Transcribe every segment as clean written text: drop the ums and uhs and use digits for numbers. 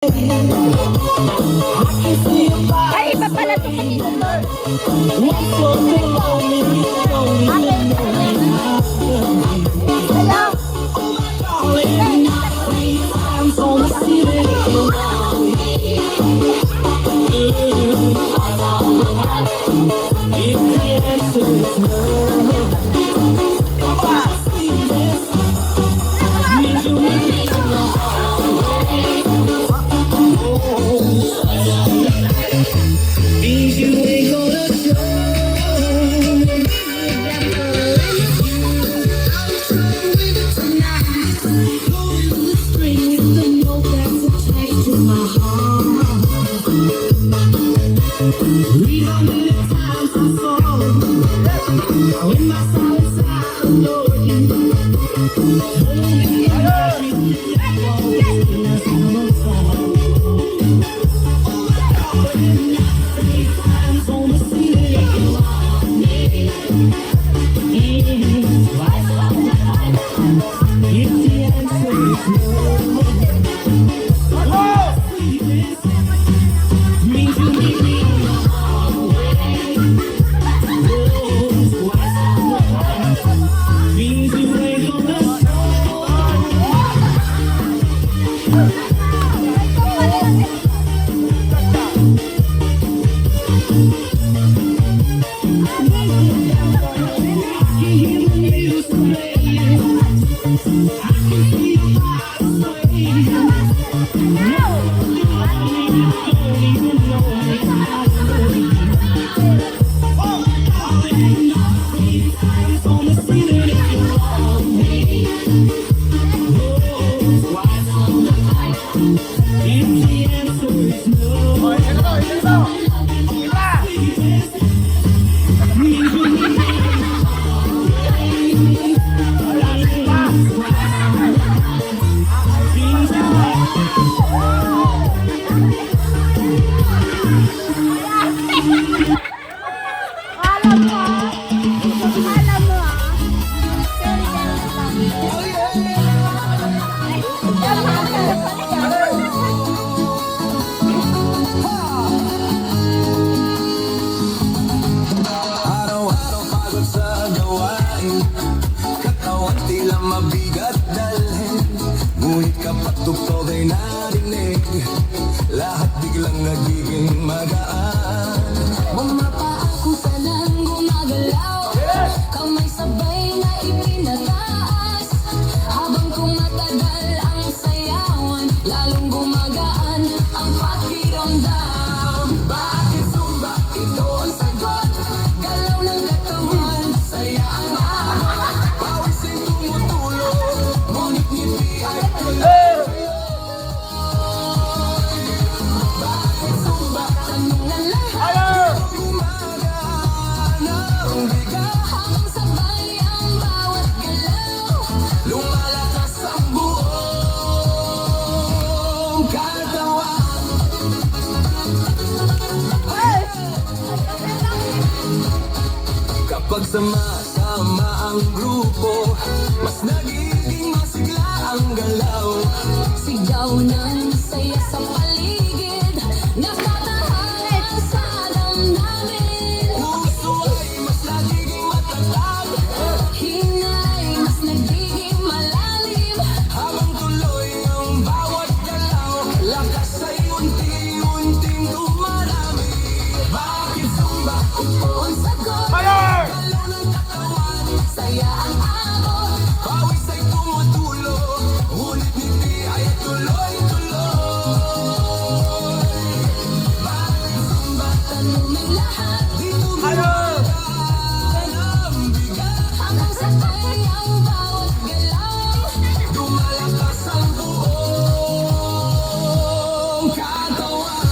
Ay, iba pala ito kanina. Araw-araw pagod sa gawain, katawan tila mabigat dalhin. Ngunit kapag tugtog ay narinig, lahat biglang nagiging magaan. Bumapako ka nang gumagalaw, kamay sabay na ipinataas. Habang tumatagal ang sayawan, lalong gumagaan ang pakiramdam. Bakit zumba? Ito ang sagot. Galaw ng katawan, saya ang ahon. Pawis ay tumutulo, ngunit ngiti ay tuloy. Bakit zumba? Tanong na lahat. Gumagaan ang bigat. Habang sabay ang bawat galaw, lumalakas ang buong katawan. Kapag sama-sama ang grupo, mas nagiging masigla ang galaw. Sigaw ng saya sa paligid, nakatahana sa damdamin. Puso ay mas nagiging matatag, Hinay mas nagiging malalim. habang tuloy ang bawat galaw, lakas ay unti-unting dumarami. Bakit zumba? Ito ang sagot. Galaw ng katawan, saya ang abot. Pawis ay tumutulo, ngunit ngiti ay tuloy-tuloy. Bakit zumba? Tanuming lahat, Dito gumagaan ang bigat. habang sabay ang bawat galaw. Lumalakas ang buong katawan.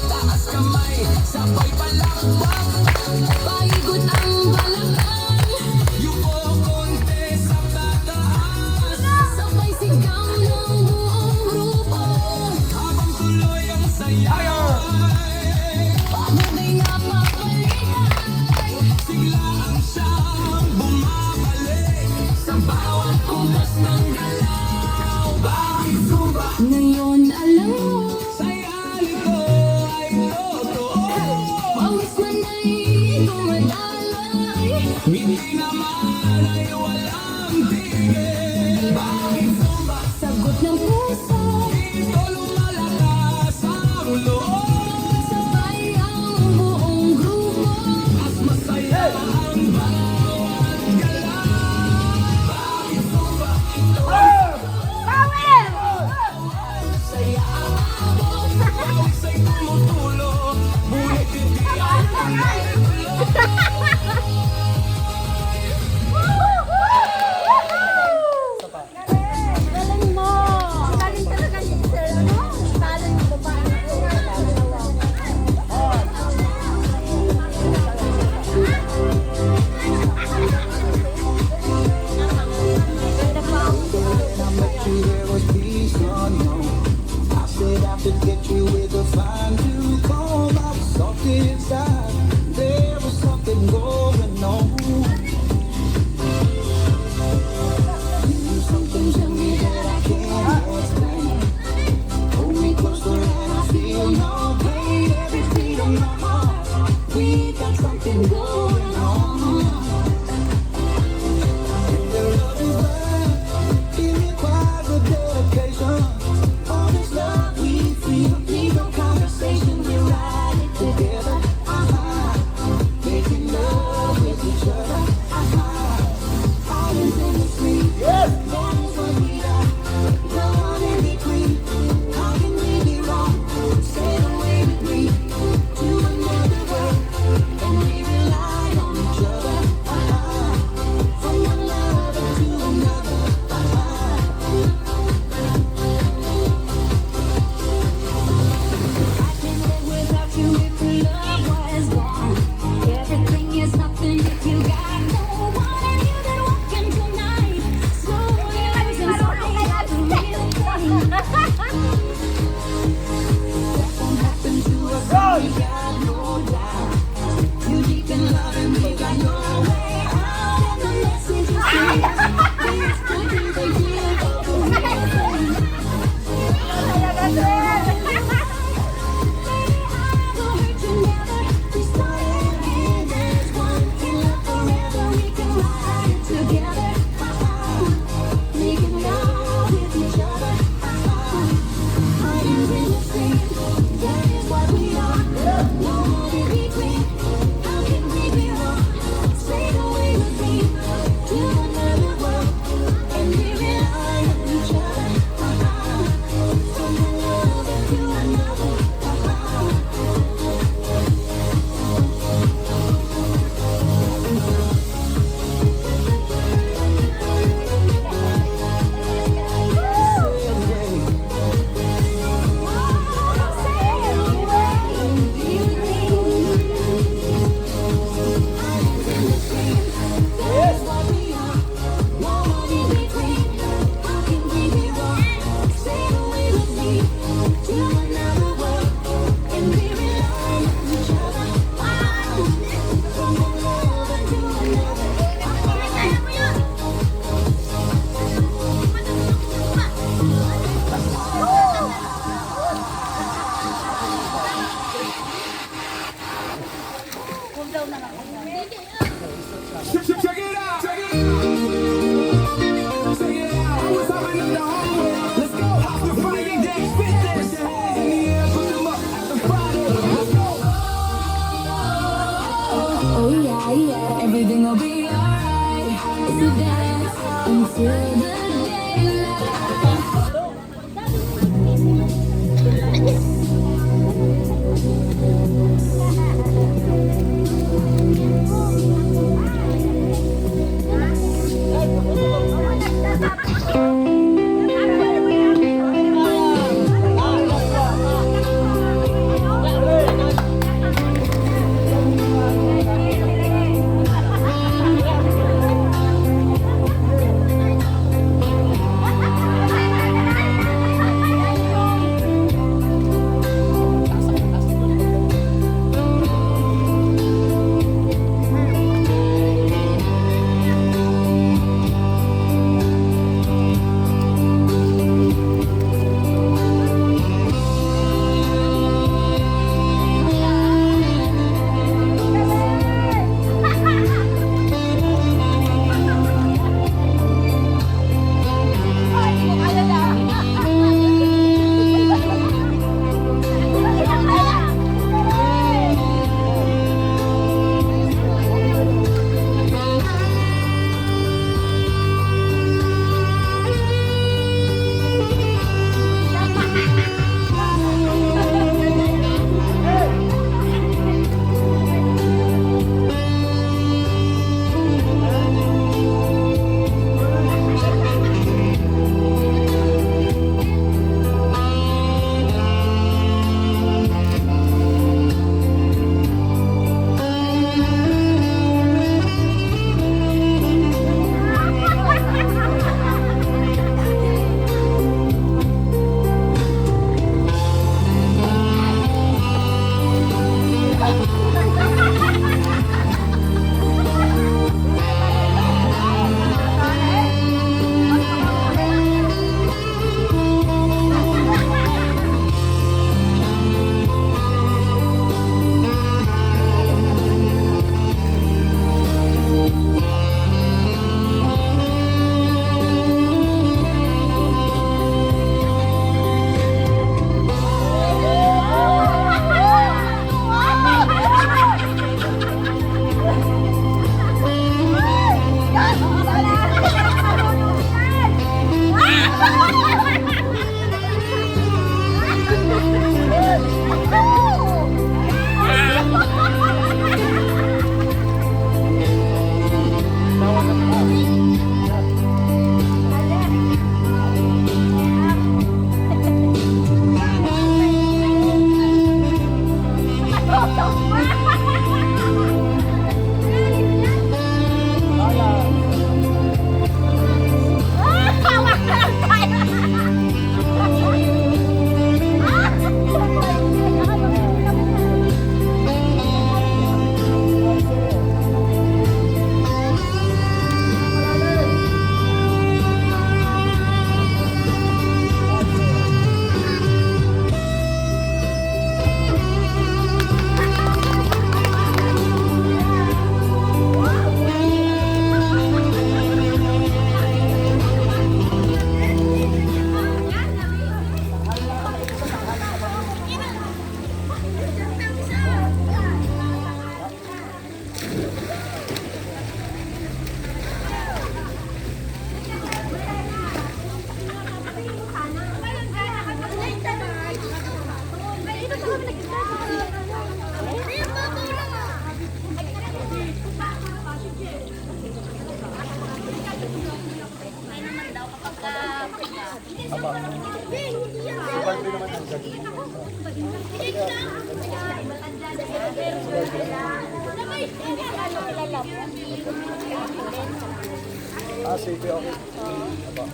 Taas kamay, sabay palakpak. Paikot ang balakang, Yuko konti sa tataas. sabay sigaw ng buong grupo. Habang tuloy ang sayaw, Pagod ay napapalitan, siglaan siyang bumabalik sa bawat kumas ng galaw. Bakit zumba? ngayon alam mo tumutulo Ngunit hindi Galing mo! Ang galing talaga ni Sir, ano? Talo yung babae ko. I met you, there was peace unknown. I said I could get you with a fine tooth comb. I was soft inside, there was something going on. You something to me that I can't explain. Hold me closer and I feel your pain. Every beat of my heart, we got something going on. Your love is blind, it requires a dedication. All this love we feel, need no conversation. We ride it together, making love with each other. Islands in the street, that is what we are. No one in between. How can we be wrong? Sail away with me to another world, and we realize.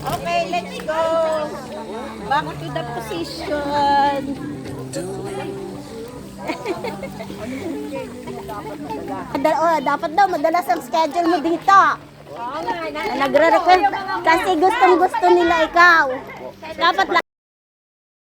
Okay, let's go. Back to the position. Dapat daw madalas ang schedule mo dito. Na nagre-request kasi gustong-gusto nila ikaw. Dapat